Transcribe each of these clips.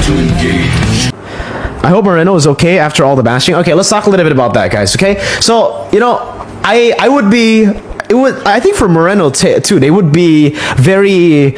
I hope Moreno is okay after all the bashing. Okay, let's talk a little bit about that, guys. Okay, so you know, I would be. I think for Moreno too, they would be very.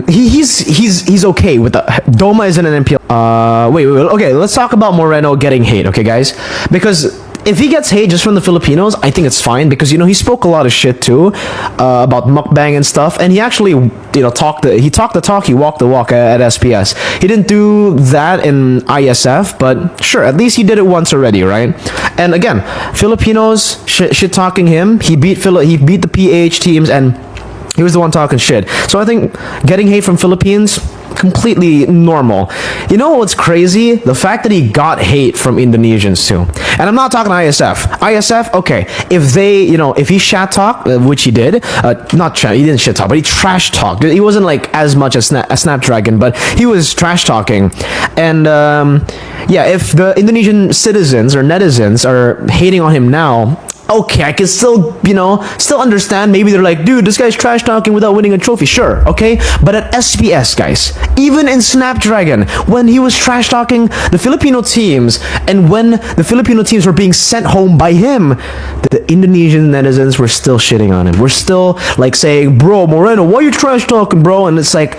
He's okay with the Doma isn't an MPL. Wait. Okay, let's talk about Moreno getting hate. Okay, guys, because if he gets hate just from the Filipinos, I think it's fine because you know he spoke a lot of shit too about mukbang and stuff, and he actually talked the talk, he walked the walk at SPS. He didn't do that in ISF, but sure, at least he did it once already, right? And again, Filipinos shit talking him. He beat the PH teams and he was the one talking shit. So I think getting hate from Philippines, completely normal. You know what's crazy? The fact that he got hate from Indonesians too. And I'm not talking ISF. ISF, okay. If he shat talk, which he did, he didn't shit talk, but he trash talked. He wasn't like as much as a Snapdragon, but he was trash talking. And yeah, if the Indonesian citizens or netizens are hating on him now, okay, I can still understand. Maybe they're like, dude, this guy's trash talking without winning a trophy. Sure, okay? But at SPS, guys, even in Snapdragon, when he was trash talking the Filipino teams, and when the Filipino teams were being sent home by him, the Indonesian netizens were still shitting on him. We're still like saying, bro, Moreno, why are you trash talking, bro? And it's like,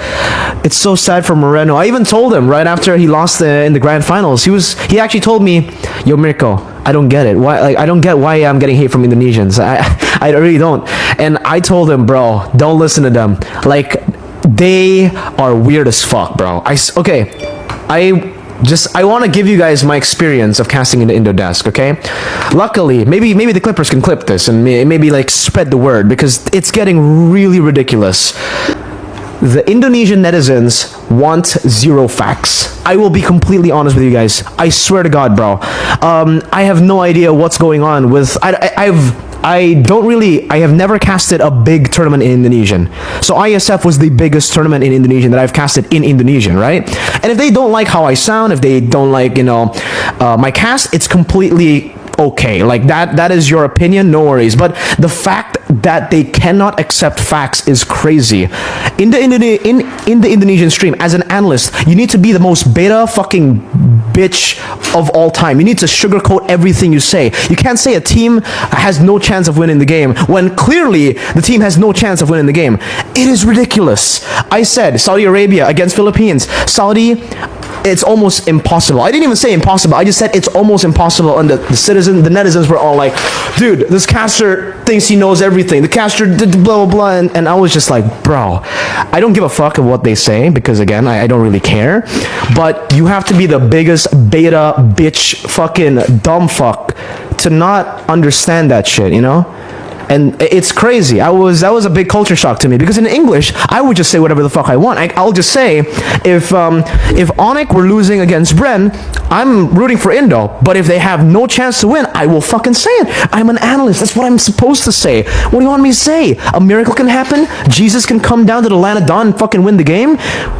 it's so sad for Moreno. I even told him right after he lost in the grand finals. He actually told me, yo, Mirko, I don't get it. I don't get why I'm getting hate from Indonesians. I really don't. And I told him, bro, don't listen to them. Like, they are weird as fuck, bro. I want to give you guys my experience of casting in the Indo desk, okay? Luckily, maybe the Clippers can clip this and maybe like spread the word because it's getting really ridiculous. The Indonesian netizens want zero facts. I will be completely honest with you guys. I swear to God, bro. I have no idea what's going on with. I have never casted a big tournament in Indonesian. So ISF was the biggest tournament in Indonesian that I've casted in Indonesian, right? And if they don't like how I sound, if they don't like my cast, it's completely okay. Like that is your opinion, no worries. But the fact that they cannot accept facts is crazy. In the Indonesian stream, as an analyst, you need to be the most beta fucking bitch of all time. You need to sugarcoat everything you say. You can't say a team has no chance of winning the game when clearly the team has no chance of winning the game. It is ridiculous. I said Saudi Arabia against Philippines. Saudi, it's almost impossible. I didn't even say impossible. I just said it's almost impossible. And the netizens were all like, dude, this caster thinks he knows everything. The caster did blah, blah, blah. And I was just like, bro, I don't give a fuck of what they say because, again, I don't really care. But you have to be the biggest beta bitch fucking dumb fuck to not understand that shit, you know? And it's crazy. That was a big culture shock to me because in English, I would just say whatever the fuck I want. I'll just say if Onic were losing against BREN, I'm rooting for Indo. But if they have no chance to win, I will fucking say it. I'm an analyst. That's what I'm supposed to say. What do you want me to say? A miracle can happen? Jesus can come down to the land of dawn and fucking win the game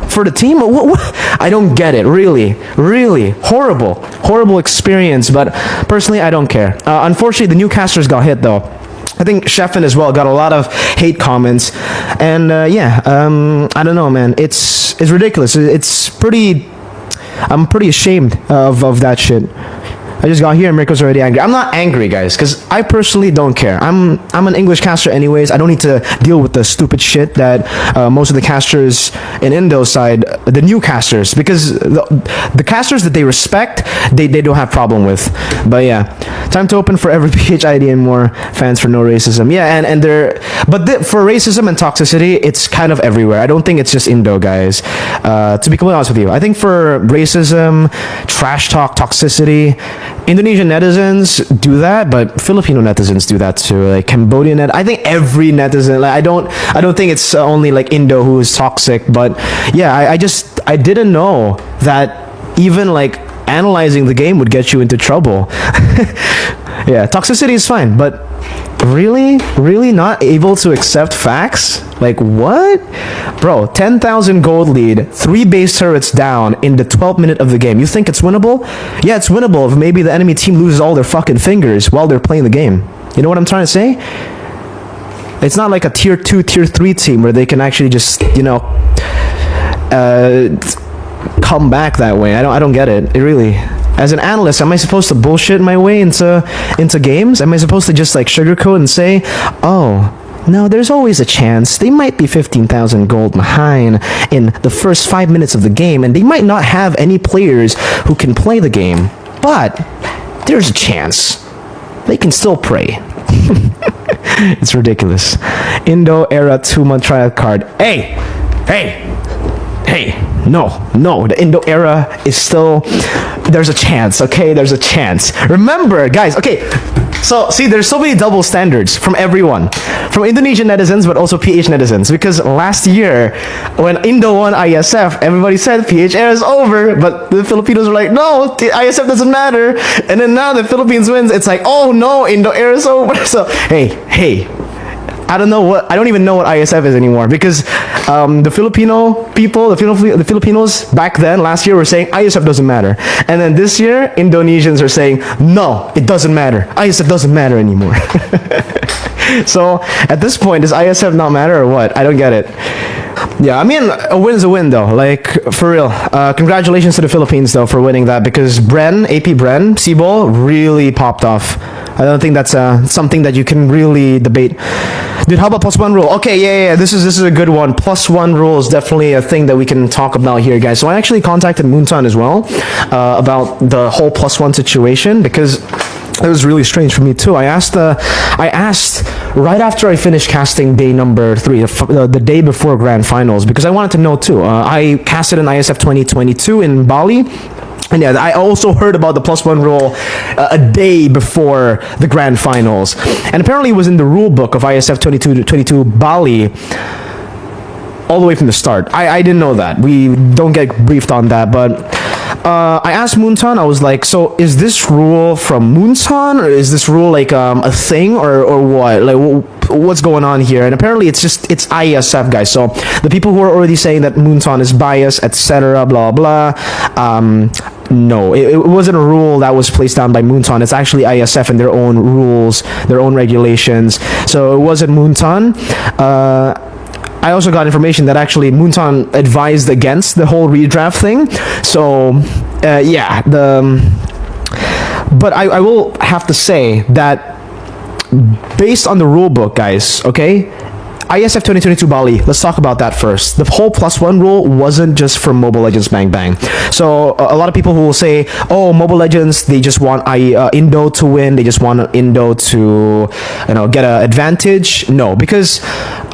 for the team? What? I don't get it. Really, really horrible experience. But personally, I don't care. Unfortunately, the new casters got hit though. I think Sheffin as well got a lot of hate comments, and I don't know, man. It's ridiculous. I'm pretty ashamed of that shit. I just got here and Mirko's already angry. I'm not angry, guys, because I personally don't care. I'm an English caster anyways. I don't need to deal with the stupid shit that most of the casters in Indo side, the new casters, because the casters that they respect, they don't have problem with. But yeah, time to open for every PH ID and more fans for no racism. Yeah, and for racism and toxicity, it's kind of everywhere. I don't think it's just Indo, guys. To be completely honest with you, I think for racism, trash talk, toxicity, Indonesian netizens do that, but Filipino netizens do that too. Like Cambodian I think every netizen. Like I don't think it's only like Indo who is toxic, but yeah, I didn't know that even like analyzing the game would get you into trouble. Yeah, toxicity is fine, but really not able to accept facts? Like what? Bro, 10,000 gold lead, 3 base turrets down in the 12th minute of the game. You think it's winnable? Yeah, it's winnable if maybe the enemy team loses all their fucking fingers while they're playing the game. You know what I'm trying to say? It's not like a tier 2, tier 3 team where they can actually just, come back that way. I don't get it. It really. As an analyst, am I supposed to bullshit my way into games? Am I supposed to just like sugarcoat and say, oh, no, there's always a chance. They might be 15,000 gold behind in the first 5 minutes of the game, and they might not have any players who can play the game. But there's a chance. They can still pray. It's ridiculous. Indo era 2-month trial card. Hey! No, the Indo era is still, there's a chance, okay? There's a chance. Remember, guys, okay, so see, there's so many double standards from everyone. From Indonesian netizens, but also PH netizens. Because last year, when Indo won ISF, everybody said PH era is over, but the Filipinos were like, no, the ISF doesn't matter. And then now the Philippines wins, it's like, oh no, Indo era is over. So, hey, I don't even know what ISF is anymore, because the Filipino people, the Filipinos back then, last year, were saying ISF doesn't matter. And then this year, Indonesians are saying, no, it doesn't matter. ISF doesn't matter anymore. So, at this point, does ISF not matter or what? I don't get it. Yeah, I mean, a win's a win though, like, for real. Congratulations to the Philippines though for winning that, because BREN, AP BREN, Cebol, really popped off. I don't think that's something that you can really debate. Dude, how about +1 rule? Okay, yeah, this is a good one. +1 rule is definitely a thing that we can talk about here, guys. So I actually contacted Moonton as well about the whole +1 situation, because it was really strange for me too. I asked right after I finished casting day number 3, the day before Grand Finals, because I wanted to know too. I casted in ISF 2022 in Bali. And yeah, I also heard about the +1 rule a day before the Grand Finals. And apparently it was in the rule book of ISF 2022 Bali all the way from the start. I didn't know that. We don't get briefed on that, but I asked Moonton, I was like, so is this rule from Moonton, or is this rule like a thing, or what? Like, what's going on here? And apparently it's ISF, guys. So the people who are already saying that Moonton is biased, etc., blah blah, no, it wasn't a rule that was placed down by Moonton. It's actually ISF and their own rules, their own regulations. So it wasn't Moonton. I also got information that actually Moonton advised against the whole redraft thing. So, yeah, but I will have to say that based on the rule book, guys, okay? ISF 2022 Bali, let's talk about that first. The whole +1 rule wasn't just for Mobile Legends Bang Bang. So a lot of people who will say, oh, Mobile Legends, they just want Indo to win, they just want Indo to, get an advantage. No, because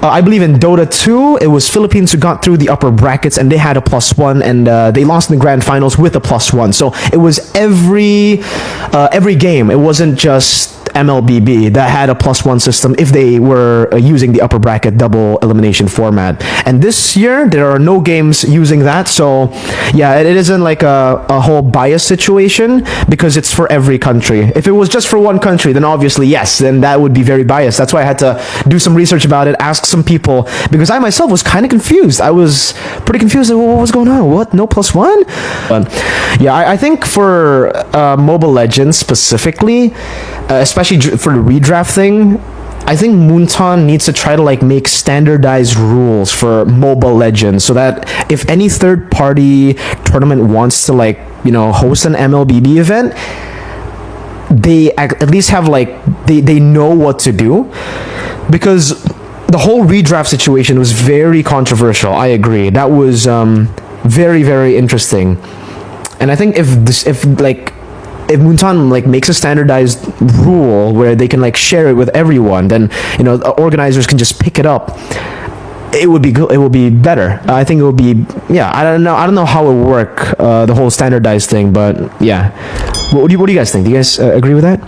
I believe in Dota 2, it was Philippines who got through the upper brackets and they had a +1, and they lost in the Grand Finals with a +1. So it was every game. It wasn't just MLBB that had a +1 system if they were using the upper bracket double elimination format. And this year, there are no games using that. So yeah, it isn't like a whole bias situation, because it's for every country. If it was just for one country, then obviously yes, then that would be very biased. That's why I had to do some research about it, ask some people, because I myself was kind of confused. I was pretty confused. What was going on? What? No +1? But yeah, I think for Mobile Legends specifically, especially for the redraft thing, I think Moonton needs to try to like make standardized rules for Mobile Legends, so that if any third-party tournament wants to like host an MLBB event, they at least have like they know what to do, because the whole redraft situation was very controversial. I agree, that was very, very interesting. And I think if Moonton like makes a standardized rule where they can like share it with everyone, then organizers can just pick it up. It would be good. It will be better. I think it will be. Yeah, I don't know how it will work, the whole standardized thing, but yeah. What do you guys think? Do you guys agree with that?